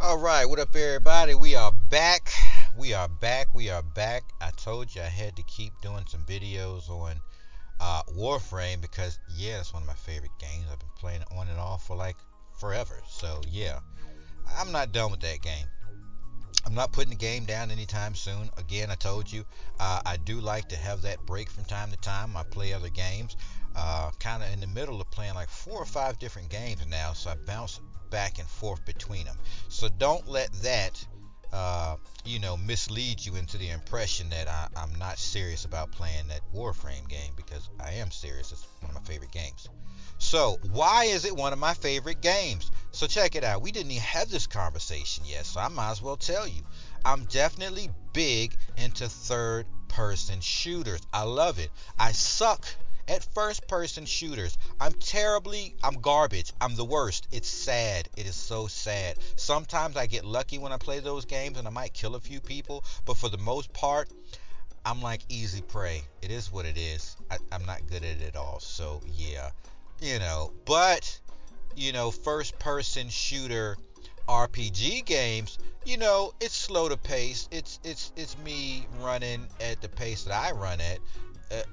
All right, what up, everybody? We are back. We are back. We are back. I told you I had to keep doing some videos on Warframe because, yeah, it's one of my favorite games. I've been playing it on and off for like forever. So, yeah, I'm not done with that game. I'm not putting the game down anytime soon. Again, I told you, I do like to have that break from time to time. I play other games. Kind of in the middle of playing like 4 or 5 different games now, so I bounce back and forth between them. So don't let that, mislead you into the impression that I'm not serious about playing that Warframe game because I am serious. It's one of my favorite games. So, why is it one of my favorite games? So, check it out. We didn't even have this conversation yet, so I might as well tell you. I'm definitely big into third person shooters. I love it. I suck at first person shooters. I'm garbage. I'm the worst. It's sad. It is so sad. Sometimes I get lucky when I play those games and I might kill a few people, but for the most part, I'm like easy prey. It is what it is. I'm not good at it at all. So, yeah. But first person shooter RPG games, it's slow to pace. It's me running at the pace that I run at,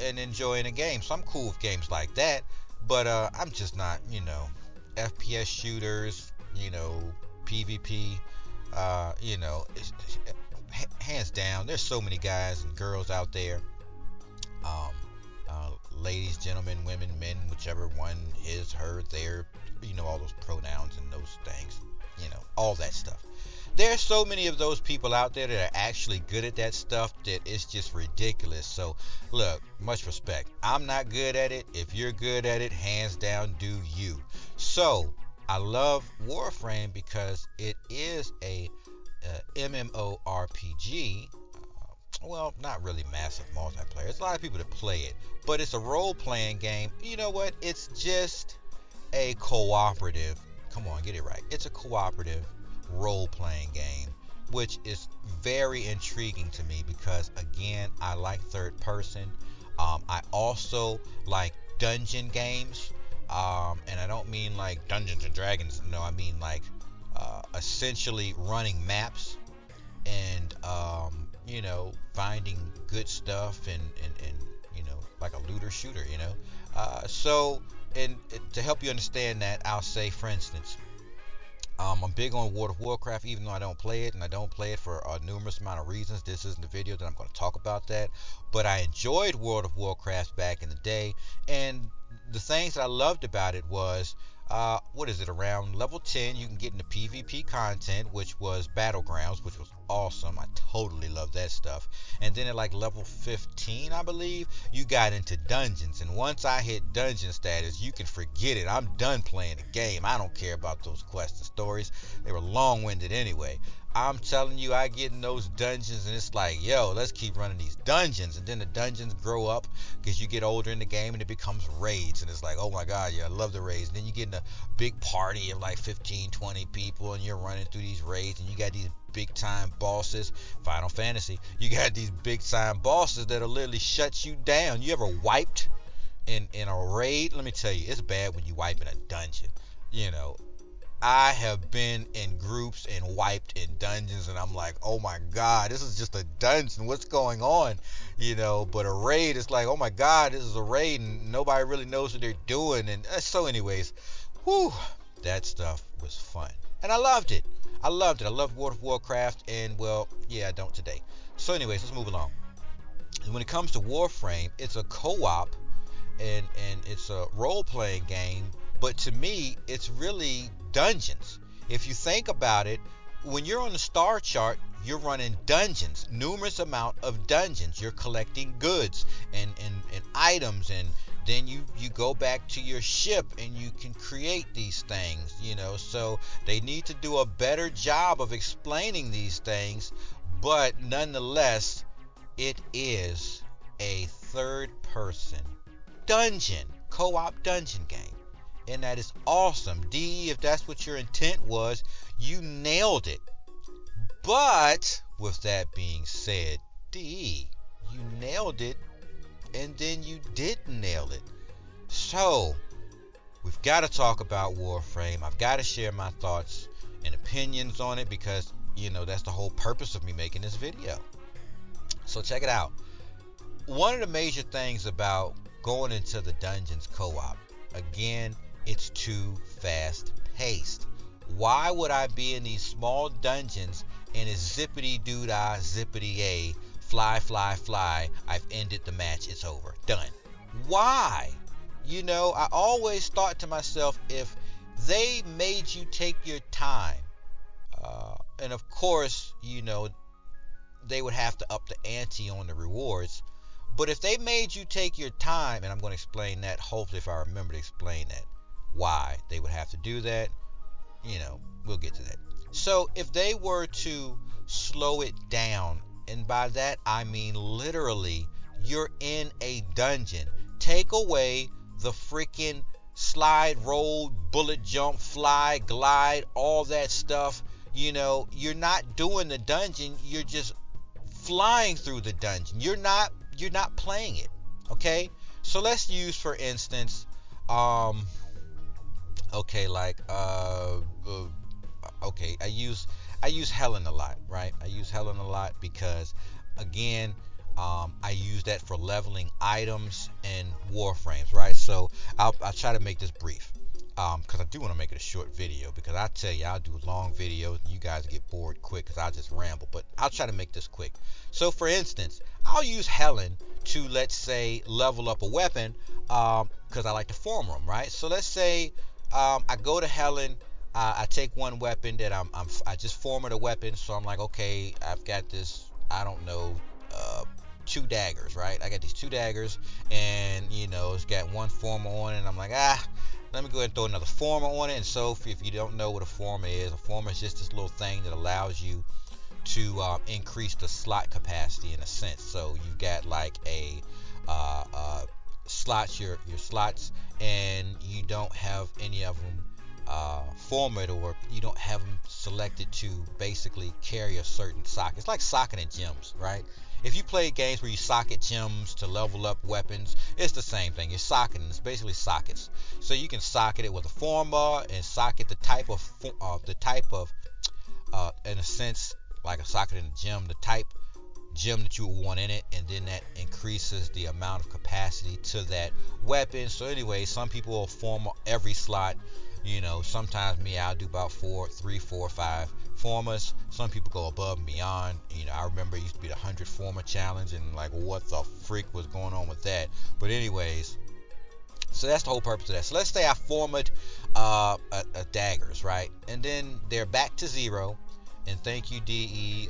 and enjoying a game. So I'm cool with games like that, but I'm just not, FPS shooters, PvP, hands down. There's so many guys and girls out there. Um, Ladies, gentlemen, women, men, whichever one, his, her, their, all those pronouns and those things, all that stuff. There's so many of those people out there that are actually good at that stuff that it's just ridiculous. So, look, much respect. I'm not good at it. If you're good at it, hands down, do you. So, I love Warframe because it is a MMORPG. Well, not really massive multiplayer. There's a lot of people that play it, but it's a role-playing game. You know what? It's just a cooperative. Come on, get it right. It's a cooperative role-playing game, which is very intriguing to me because, again, I like third person. I also like dungeon games, and I don't mean like Dungeons and Dragons. No, I mean like essentially running maps and finding good stuff and like a looter shooter, so and to help you understand that, I'll say, for instance, I'm big on World of Warcraft, even though I don't play it, and I don't play it for a numerous amount of reasons. This isn't the video that I'm going to talk about that, but I enjoyed World of Warcraft back in the day, and the things that I loved about it was, around level 10, you can get into PvP content, which was Battlegrounds, which was awesome. I totally love that stuff. And then at like level 15, I believe, you got into dungeons. And once I hit dungeon status, you can forget it. I'm done playing the game. I don't care about those quests and stories. They were long-winded anyway. I'm telling you, I get in those dungeons and it's like, yo, let's keep running these dungeons. And then the dungeons grow up because you get older in the game and it becomes raids. And it's like, oh my God, yeah, I love the raids. And then you get in a big party of like 15, 20 people and you're running through these raids and you got these big time bosses. Final Fantasy, you got these big time bosses that'll literally shut you down. You ever wiped in a raid? Let me tell you, it's bad when you wipe in a dungeon. I have been in groups and wiped in dungeons and I'm like, oh my God, this is just a dungeon. What's going on? But a raid is like, oh my God, this is a raid and nobody really knows what they're doing. And so anyways, that stuff was fun. And I loved it. I loved it. I love World of Warcraft and, well, yeah, I don't today. So anyways, let's move along. And when it comes to Warframe, it's a co-op and it's a role-playing game, but to me, it's really dungeons. If you think about it, when you're on the star chart, you're running dungeons, numerous amount of dungeons. You're collecting goods and items, and then you go back to your ship and you can create these things, so they need to do a better job of explaining these things, but nonetheless, it is a third person co-op dungeon game. And that is awesome. DE, if that's what your intent was, you nailed it. But with that being said, DE, you nailed it, and then you didn't nail it. So, we've got to talk about Warframe. I've got to share my thoughts and opinions on it because, that's the whole purpose of me making this video. So check it out. One of the major things about going into the dungeons co-op, again, it's too fast paced. Why would I be in these small dungeons and it's zippity doo dah, zippity a, fly, fly, fly, I've ended the match, it's over, done. Why? I always thought to myself, if they made you take your time, and of course, they would have to up the ante on the rewards. But if they made you take your time, and I'm going to explain that, hopefully if I remember to explain that, why they would have to do that, we'll get to that. So if they were to slow it down, and by that I mean literally, you're in a dungeon, take away the freaking slide, roll, bullet jump, fly, glide, all that stuff. You're not doing the dungeon, you're just flying through the dungeon. You're not playing it. Okay? So let's use, for instance, I use Helen a lot, right? I use Helen a lot because, again, I use that for leveling items and Warframes, right? So I'll try to make this brief, because I do want to make it a short video, because I tell you, I'll do long videos and you guys get bored quick because I just ramble, but I'll try to make this quick. So for instance, I'll use Helen to, let's say, level up a weapon, because I like to form them, right? So let's say I go to Helen, I take one weapon that I just formed a weapon, so I'm like, okay, I've got this, I don't know, 2 daggers, right? I got these 2 daggers, and it's got one former on it, and I'm like, let me go ahead and throw another former on it. And so if you don't know what a former is just this little thing that allows you to increase the slot capacity in a sense. So you've got like a slots, your slots, and you don't have any of them formatted, or you don't have them selected to basically carry a certain socket. It's like socketing gems, right? If you play games where you socket gems to level up weapons, it's the same thing. You're socketing. It's basically sockets. So you can socket it with a forma and socket the type of in a sense, like a socket in a gem, the type gem that you would want in it, and then that increases the amount of capacity to that weapon. So anyway, some people will form every slot. Sometimes I'll do about 3, 4, 5 formas. Some people go above and beyond. I remember it used to be the 100 forma challenge, and like, what the freak was going on with that? But anyways, so that's the whole purpose of that. So let's say I formed daggers, right? And then they're back to 0. And thank you, DE.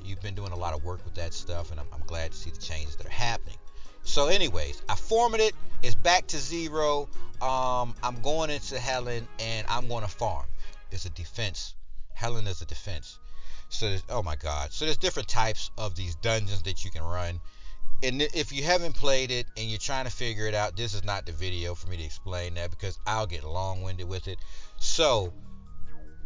You've been doing a lot of work with that stuff, and I'm glad to see the changes that are happening. So anyways, I formatted it. It's back to 0. I'm going into Helen, and I'm going to farm. It's a defense. Helen is a defense. So, oh my God. So there's different types of these dungeons that you can run. And if you haven't played it and you're trying to figure it out, this is not the video for me to explain that, because I'll get long-winded with it. So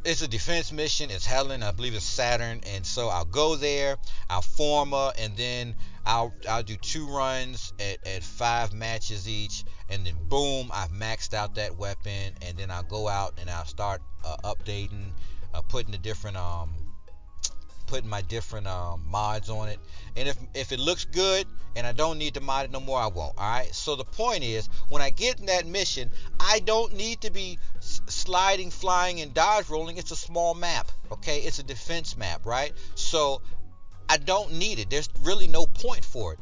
it's a defense mission. It's Helen. I believe it's Saturn. And so I'll go there. I'll form her, and then I'll do 2 runs at 5 matches each, and then boom, I've maxed out that weapon. And then I'll go out and I'll start updating, putting my different mods on it. And if it looks good and I don't need to mod it no more, I won't. Alright, so the point is, when I get in that mission, I don't need to be sliding, flying, and dodge rolling. It's a small map, okay? It's a defense map, right? So I don't need it. There's really no point for it.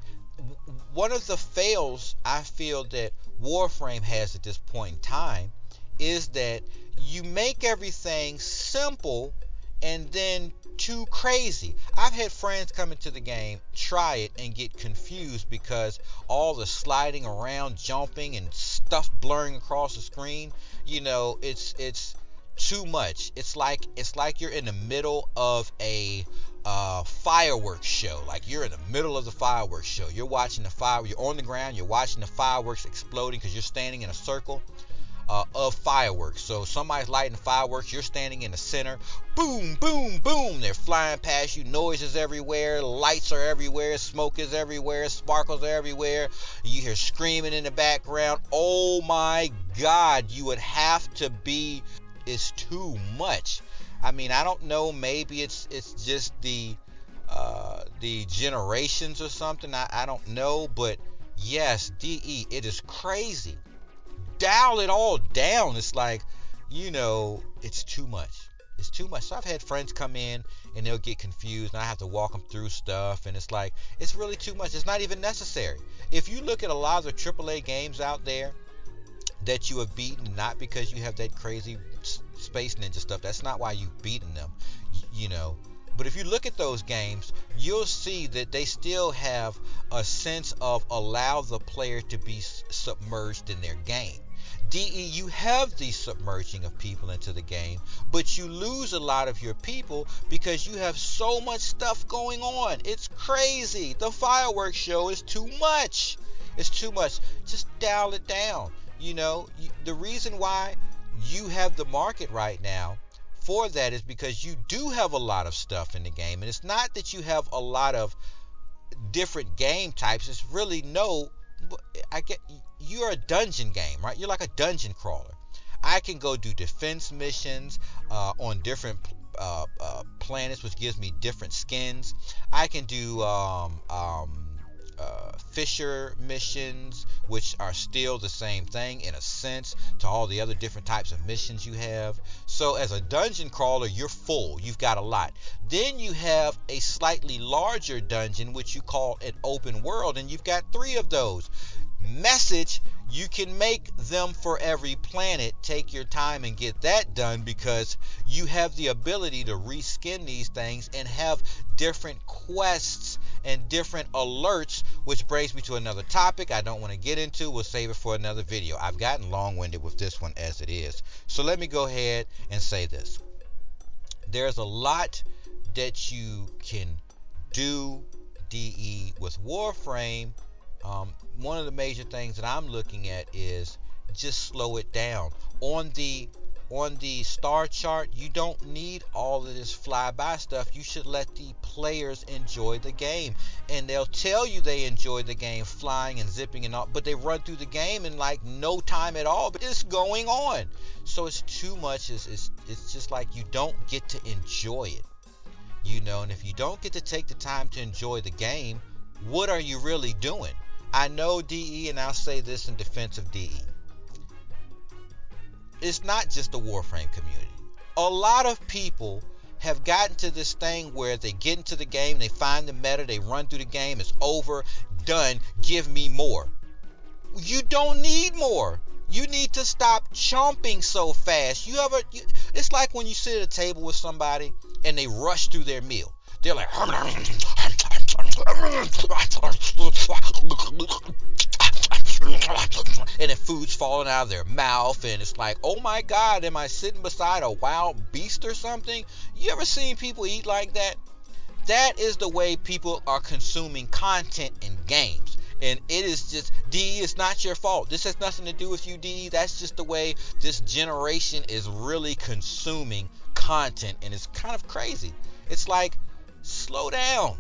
One of the fails I feel that Warframe has at this point in time is that you make everything simple and then too crazy. I've had friends come into the game, try it, and get confused because all the sliding around, jumping, and stuff blurring across the screen, it's too much. It's like you're in the middle of a fireworks show. Like you're in the middle of the fireworks show. You're watching you're on the ground, you're watching the fireworks exploding because you're standing in a circle of fireworks. So somebody's lighting fireworks, you're standing in the center. Boom, boom, boom. They're flying past you. Noises everywhere. Lights are everywhere. Smoke is everywhere. Sparkles are everywhere. You hear screaming in the background. Oh my God. You would have to be is too much. I mean, I don't know, maybe it's just the generations or something. I don't know, but yes, DE, it is crazy. Dial it all down. It's like, it's too much. It's too much. So I've had friends come in and they'll get confused and I have to walk them through stuff, and it's like, it's really too much. It's not even necessary. If you look at a lot of the AAA games out there that you have beaten, not because you have that crazy Space Ninja stuff, that's not why you've beaten them, you know. But if you look at those games, you'll see that they still have a sense of allow the player to be submerged in their game. DE, you have the submerging of people into the game, but you lose a lot of your people because you have so much stuff going on. It's crazy. The fireworks show is too much. It's too much. Just dial it down. The reason why you have the market right now for that is because you do have a lot of stuff in the game. And it's not that you have a lot of different game types. It's really you're a dungeon game, right? You're like a dungeon crawler. I can go do defense missions on different planets, which gives me different skins. I can do fisher missions, which are still the same thing in a sense to all the other different types of missions you have. So as a dungeon crawler, you're full. You've got a lot. Then you have a slightly larger dungeon, which you call an open world, and you've got 3 of those. Message, you can make them for every planet. Take your time and get that done because you have the ability to reskin these things and have different quests and different alerts, which brings me to another topic I don't want to get into. We'll save it for another video. I've gotten long-winded with this one as it is. So let me go ahead and say this. There's a lot that you can do, DE, with Warframe. One of the major things that I'm looking at is just slow it down. On the star chart, you don't need all of this flyby stuff. You should let the players enjoy the game, and they'll tell you they enjoy the game flying and zipping and all, but they run through the game in like no time at all, but it's going on. So it's too much. It's just like you don't get to enjoy it, and if you don't get to take the time to enjoy the game, what are you really doing? I know, DE, and I'll say this in defense of DE. It's not just the Warframe community. A lot of people have gotten to this thing where they get into the game, they find the meta, they run through the game, it's over, done, give me more. You don't need more. You need to stop chomping so fast. It's like when you sit at a table with somebody and they rush through their meal. They're like, and the food's falling out of their mouth, and it's like, oh my God, am I sitting beside a wild beast or something? You ever seen people eat like that? That is the way people are consuming content in games. And it is just, DE, it's not your fault. This has nothing to do with you, DE. That's just the way this generation is really consuming content, and it's kind of crazy. It's like, slow down.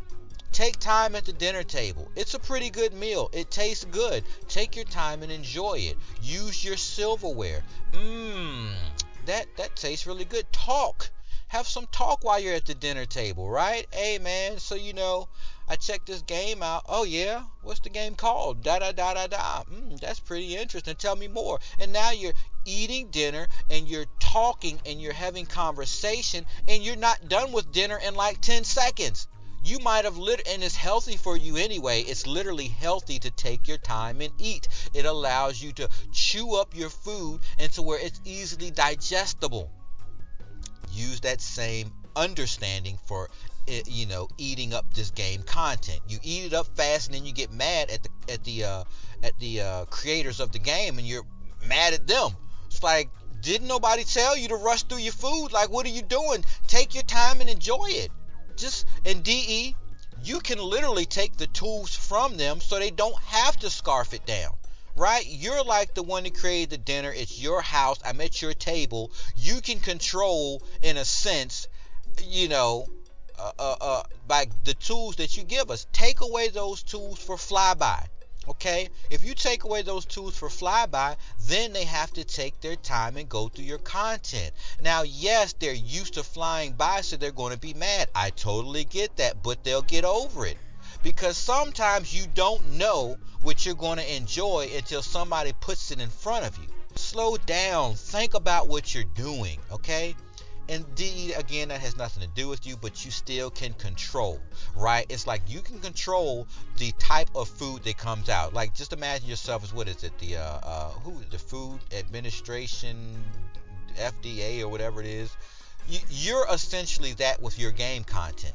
Take time at the dinner table. It's a pretty good meal. It tastes good. Take your time and enjoy it. Use your silverware. That tastes really good. Talk. Have some talk while you're at the dinner table, right? Hey, man, so I checked this game out. Oh, yeah? What's the game called? Da-da-da-da-da. That's pretty interesting. Tell me more. And now you're eating dinner, and you're talking, and you're having conversation, and you're not done with dinner in like 10 seconds. You might have and it's healthy for you anyway. It's literally healthy to take your time and eat. It allows you to chew up your food into where it's easily digestible. Use that same understanding for eating up this game content. You eat it up fast, and then you get mad at the creators of the game, and you're mad at them. It's like, didn't nobody tell you to rush through your food? Like, what are you doing? Take your time and enjoy it. And DE, you can literally take the tools from them so they don't have to scarf it down, right? You're like the one that created the dinner. It's your house. I'm at your table. You can control, in a sense, by the tools that you give us. Take away those tools for flyby. Okay, if you take away those tools for flyby, then they have to take their time and go through your content. Now, yes, they're used to flying by, so they're going to be mad. I totally get that, but they'll get over it. Because sometimes you don't know what you're going to enjoy until somebody puts it in front of you. Slow down, think about what you're doing, okay? Indeed, again, that has nothing to do with you, but you still can control, right? It's like you can control the type of food that comes out. Like, just imagine yourself as, what is it, the Food Administration, FDA or whatever it is. You're essentially that with your game content.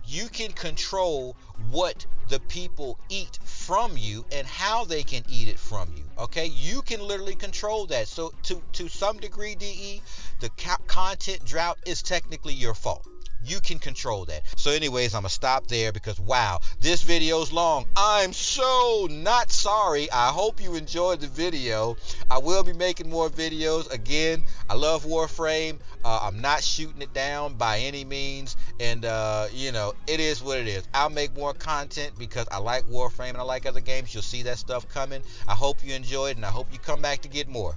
You can control what the people eat from you and how they can eat it from you. Okay, you can literally control that. So to some degree, DE, the content drought is technically your fault. You can control that. So anyways, I'm gonna stop there because wow, this video's long. I'm so not sorry. I hope you enjoyed the video. I will be making more videos. Again, I love Warframe. I'm not shooting it down by any means, and it is what it is. I'll make more content because I like Warframe and I like other games. You'll see that stuff coming. I hope you enjoyed, and I hope you come back to get more.